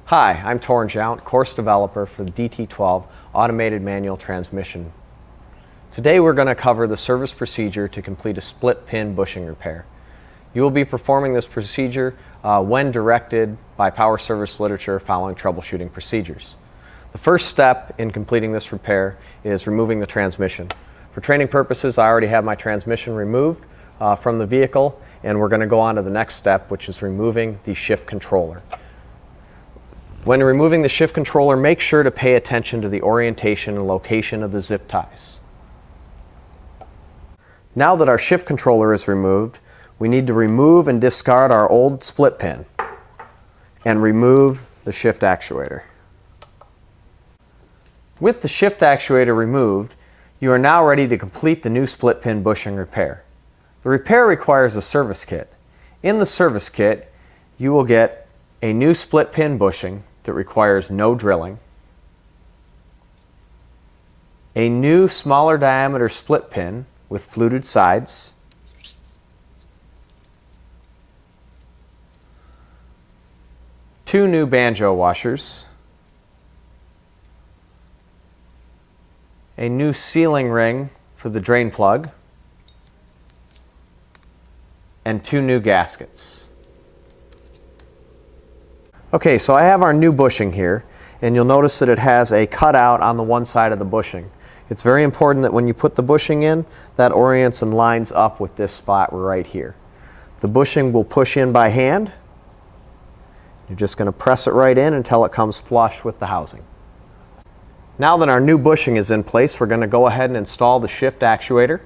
Hi, I'm Torrin Jount, course developer for the DT12 Automated Manual Transmission. Today we're going to cover the service procedure to complete a split pin bushing repair. You will be performing this procedure when directed by power service literature following troubleshooting procedures. The first step in completing this repair is removing the transmission. For training purposes, I already have my transmission removed from the vehicle, and we're going to go on to the next step, which is removing the shift controller. When removing the shift controller, make sure to pay attention to the orientation and location of the zip ties. Now that our shift controller is removed, we need to remove and discard our old split pin and remove the shift actuator. With the shift actuator removed, you are now ready to complete the new split pin bushing repair. The repair requires a service kit. In the service kit, you will get a new split pin bushing that requires no drilling, a new smaller diameter split pin with fluted sides, two new banjo washers, a new sealing ring for the drain plug, and two new gaskets. Okay, so I have our new bushing here, and you'll notice that it has a cutout on the one side of the bushing. It's very important that when you put the bushing in, that orients and lines up with this spot right here. The bushing will push in by hand. You're just going to press it right in until it comes flush with the housing. Now that our new bushing is in place, we're going to go ahead and install the shift actuator.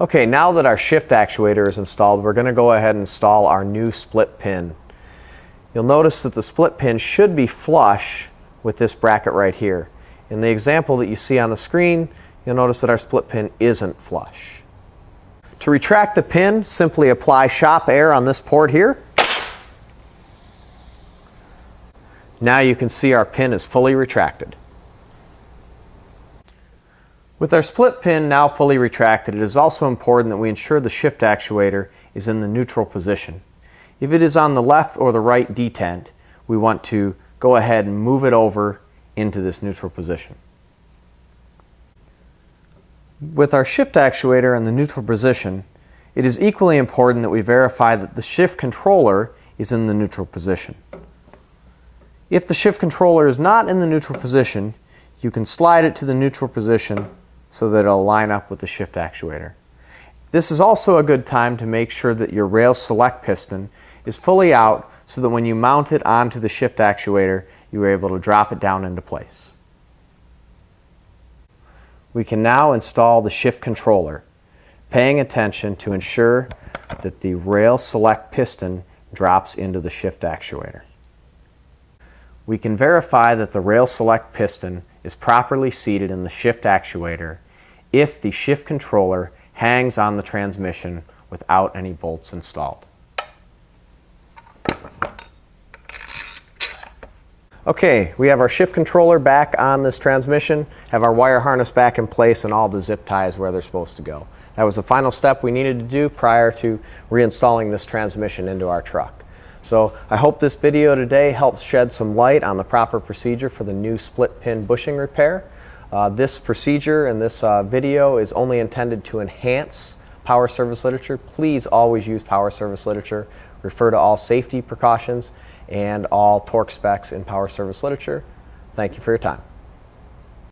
Okay, now that our shift actuator is installed, we're going to go ahead and install our new split pin. You'll notice that the split pin should be flush with this bracket right here. In the example that you see on the screen, you'll notice that our split pin isn't flush. To retract the pin, simply apply shop air on this port here. Now you can see our pin is fully retracted. With our split pin now fully retracted, it is also important that we ensure the shift actuator is in the neutral position. If it is on the left or the right detent, we want to go ahead and move it over into this neutral position. With our shift actuator in the neutral position, it is equally important that we verify that the shift controller is in the neutral position. If the shift controller is not in the neutral position, you can slide it to the neutral position so that it'll line up with the shift actuator. This is also a good time to make sure that your rail select piston is fully out so that when you mount it onto the shift actuator, you are able to drop it down into place. We can now install the shift controller, paying attention to ensure that the rail select piston drops into the shift actuator. We can verify that the rail select piston is properly seated in the shift actuator if the shift controller hangs on the transmission without any bolts installed. Okay, we have our shift controller back on this transmission, have our wire harness back in place, and all the zip ties where they're supposed to go. That was the final step we needed to do prior to reinstalling this transmission into our truck. So I hope this video today helps shed some light on the proper procedure for the new split pin bushing repair. This procedure and this video is only intended to enhance power service literature. Please always use power service literature. Refer to all safety precautions and all torque specs in power service literature. Thank you for your time.